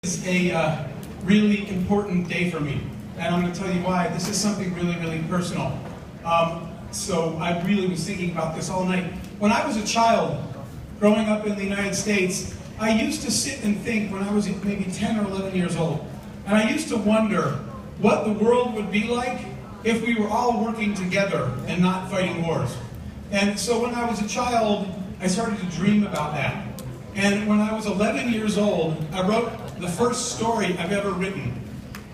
It's a really important day for me, and I'm going to tell you why. This is something really, really personal. So I really was thinking about this all night. When I was a child, growing up in the United States, I used to sit and think when I was maybe 10 or 11 years old, and I used to wonder what the world would be like if we were all working together and not fighting wars. And so when I was a child, I started to dream about that. And when I was 11 years old, I wrote the first story I've ever written.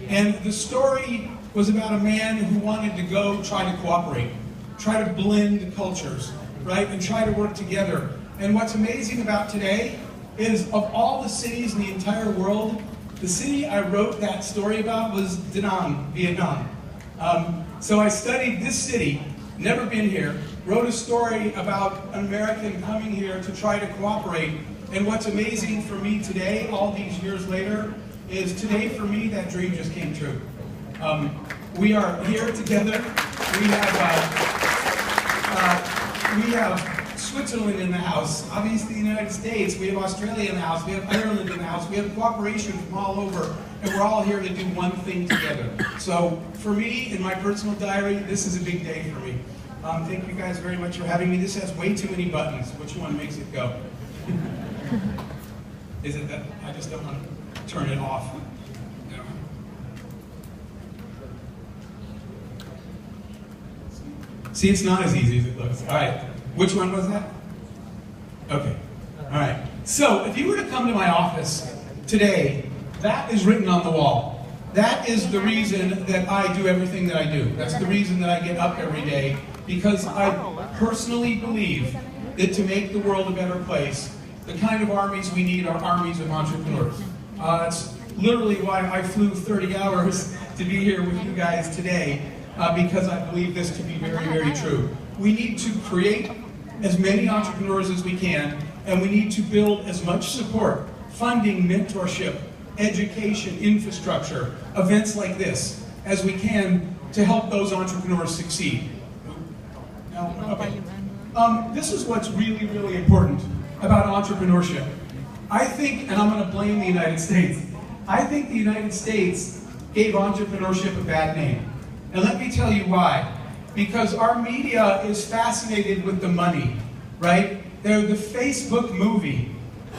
And the story was about a man who wanted to go try to cooperate, try to blend cultures, right, and try to work together. And what's amazing about today is of all the cities in the entire world, the city I wrote that story about was Da Nang, Vietnam. So I studied this city, never been here, wrote a story about an American coming here to try to cooperate. And what's amazing for me today, all these years later, is today for me that dream just came true. We are here together. We have Switzerland in the house, obviously the United States. We have Australia in the house. We have Ireland in the house. We have cooperation from all over, and we're all here to do one thing together. So for me, in my personal diary, this is a big day for me. Thank you guys very much for having me. This has way too many buttons. Which one makes it go? Is it that I just don't want to turn it off? No. See, it's not as easy as it looks. All right. Which one was that? Okay. All right. So, if you were to come to my office today, that is written on the wall. That is the reason that I do everything that I do. That's the reason that I get up every day, because I personally believe that to make the world a better place, the kind of armies we need are armies of entrepreneurs. That's literally why I flew 30 hours to be here with you guys today, because I believe this to be very, very true. We need to create as many entrepreneurs as we can, and we need to build as much support, funding, mentorship, education, infrastructure, events like this, as we can to help those entrepreneurs succeed. Okay. This is what's really, really important about entrepreneurship. I think, and I'm going to blame the United States, I think the United States gave entrepreneurship a bad name. And let me tell you why. Because our media is fascinated with the money, right? The Facebook movie,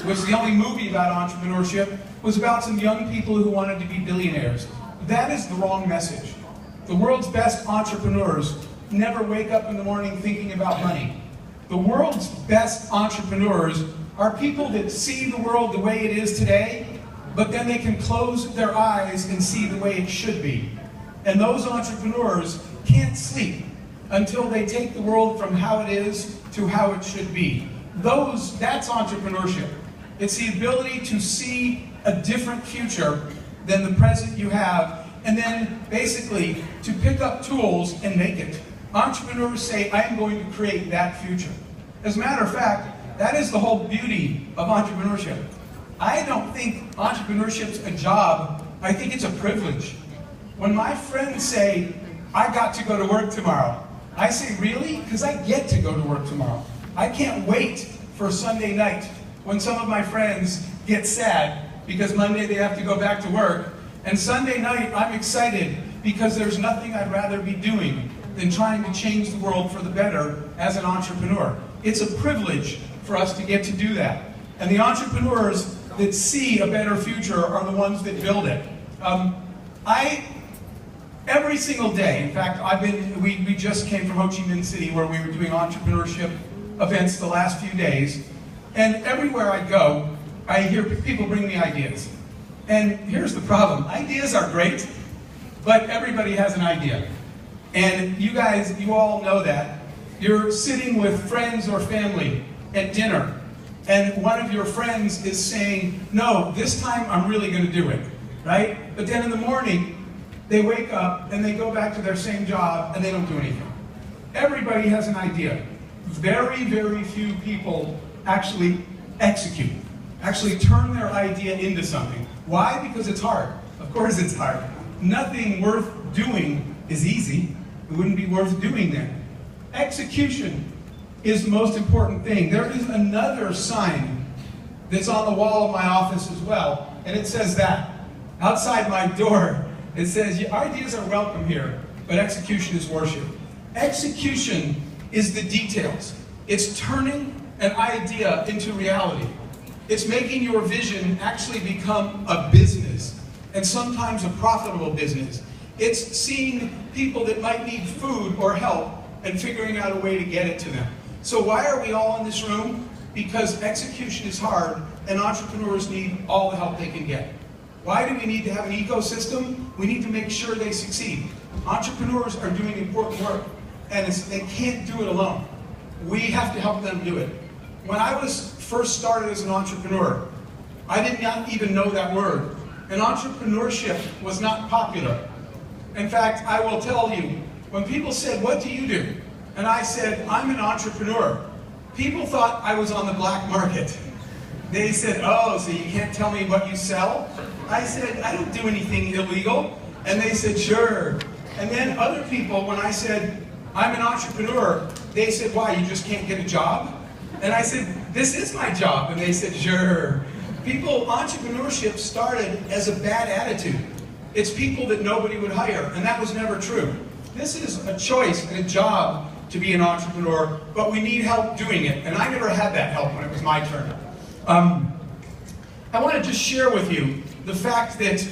which is the only movie about entrepreneurship, was about some young people who wanted to be billionaires. That is the wrong message. The world's best entrepreneurs never wake up in the morning thinking about money. The world's best entrepreneurs are people that see the world the way it is today, but then they can close their eyes and see the way it should be. And those entrepreneurs can't sleep until they take the world from how it is to how it should be. That's entrepreneurship. It's the ability to see a different future than the present you have, and then basically to pick up tools and make it. Entrepreneurs say, I am going to create that future. As a matter of fact, that is the whole beauty of entrepreneurship. I don't think entrepreneurship's a job, I think it's a privilege. When my friends say, I got to go to work tomorrow, I say, really? Because I get to go to work tomorrow. I can't wait for Sunday night when some of my friends get sad because Monday they have to go back to work. And Sunday night, I'm excited because there's nothing I'd rather be doing than trying to change the world for the better as an entrepreneur. It's a privilege for us to get to do that. And the entrepreneurs that see a better future are the ones that build it. Every single day, in fact, we just came from Ho Chi Minh City where we were doing entrepreneurship events the last few days. And everywhere I go, I hear people bring me ideas. And here's the problem. Ideas are great, but everybody has an idea. And you guys, you all know that. You're sitting with friends or family at dinner, and one of your friends is saying, no, this time I'm really going to do it, right? But then in the morning, they wake up and they go back to their same job and they don't do anything. Everybody has an idea. Very, very few people actually execute, actually turn their idea into something. Why? Because it's hard. Of course it's hard. Nothing worth doing is easy. It wouldn't be worth doing then. Execution is the most important thing. There is another sign that's on the wall of my office as well, and it says that. Outside my door, it says, your ideas are welcome here, but execution is worship. Execution is the details. It's turning an idea into reality. It's making your vision actually become a business, and sometimes a profitable business. It's seeing people that might need food or help and figuring out a way to get it to them. So why are we all in this room? Because execution is hard, and entrepreneurs need all the help they can get. Why do we need to have an ecosystem? We need to make sure they succeed. Entrepreneurs are doing important work, and they can't do it alone. We have to help them do it. When I was first started as an entrepreneur, I did not even know that word. And entrepreneurship was not popular. In fact, I will tell you, when people said, what do you do? And I said, I'm an entrepreneur. People thought I was on the black market. They said, oh, so you can't tell me what you sell? I said, I don't do anything illegal. And they said, sure. And then other people, when I said, I'm an entrepreneur, they said, why, you just can't get a job? And I said, this is my job. And they said, sure. Entrepreneurship started as a bad attitude. It's people that nobody would hire, and that was never true. This is a choice and a job to be an entrepreneur, but we need help doing it. And I never had that help when it was my turn. I want to just share with you the fact that,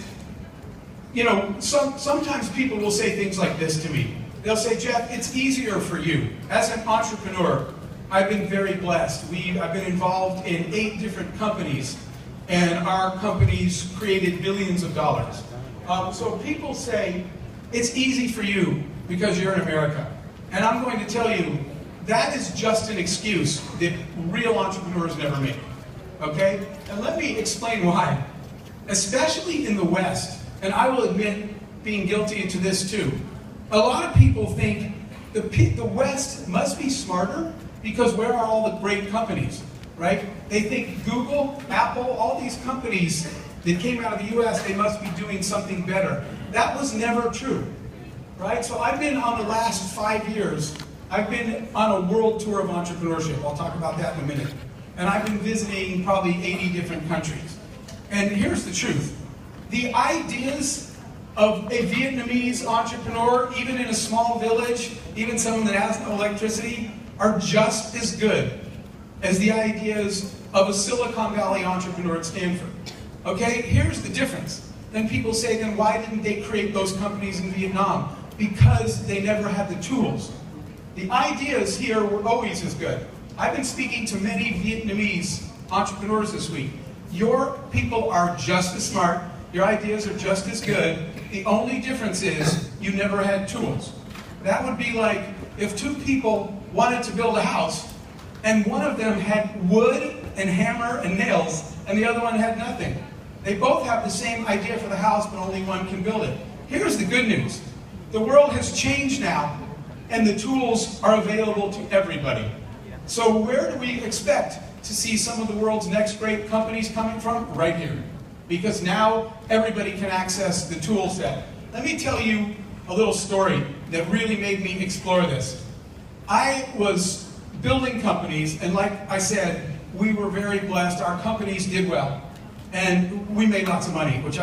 you know, sometimes people will say things like this to me. They'll say, Jeff, it's easier for you. As an entrepreneur, I've been very blessed. I've been involved in 8 different companies, and our companies created billions of dollars. So people say, it's easy for you because you're in America. And I'm going to tell you, that is just an excuse that real entrepreneurs never make. Okay? And let me explain why. Especially in the West, and I will admit being guilty to this too, a lot of people think the West must be smarter because where are all the great companies, right? They think Google, Apple, all these companies that came out of the US, they must be doing something better. That was never true, right? So I've been on the last 5 years, I've been on a world tour of entrepreneurship. I'll talk about that in a minute. And I've been visiting probably 80 different countries. And here's the truth. The ideas of a Vietnamese entrepreneur, even in a small village, even someone that has no electricity, are just as good as the ideas of a Silicon Valley entrepreneur at Stanford. Okay, here's the difference. Then people say, then why didn't they create those companies in Vietnam? Because they never had the tools. The ideas here were always as good. I've been speaking to many Vietnamese entrepreneurs this week. Your people are just as smart, your ideas are just as good. The only difference is you never had tools. That would be like if 2 people wanted to build a house and one of them had wood and hammer and nails and the other one had nothing. They both have the same idea for the house, but only one can build it. Here's the good news. The world has changed now, and the tools are available to everybody. So where do we expect to see some of the world's next great companies coming from? Right here. Because now everybody can access the tool set. Let me tell you a little story that really made me explore this. I was building companies, and like I said, we were very blessed. Our companies did well. And we made lots of money, which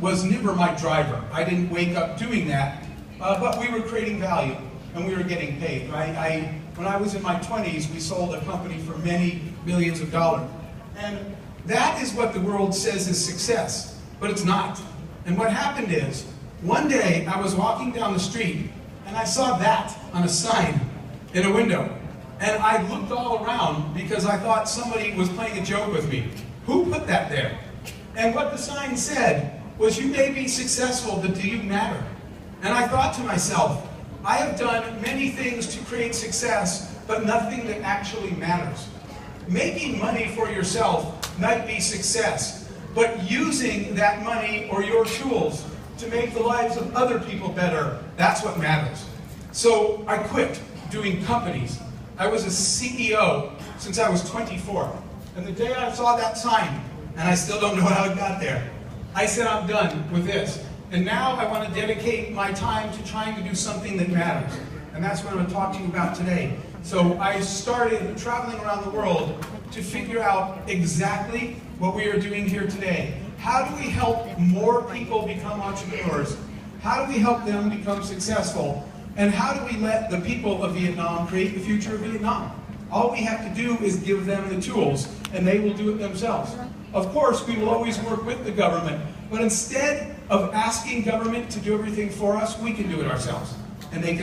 was never my driver. I didn't wake up doing that, but we were creating value, and we were getting paid, right? When I was in my 20s, we sold a company for many millions of dollars. And that is what the world says is success, but it's not. And what happened is, one day I was walking down the street, and I saw that on a sign in a window. And I looked all around because I thought somebody was playing a joke with me. Who put that there? And what the sign said was, you may be successful, but do you matter? And I thought to myself, I have done many things to create success, but nothing that actually matters. Making money for yourself might be success, but using that money or your tools to make the lives of other people better, that's what matters. So I quit doing companies. I was a CEO since I was 24. And the day I saw that sign, and I still don't know how it got there, I said, I'm done with this. And now I want to dedicate my time to trying to do something that matters. And that's what I'm going to talk to you about today. So I started traveling around the world to figure out exactly what we are doing here today. How do we help more people become entrepreneurs? How do we help them become successful? And how do we let the people of Vietnam create the future of Vietnam? All we have to do is give them the tools, and they will do it themselves. Of course, we will always work with the government, but instead of asking government to do everything for us, we can do it ourselves, and they can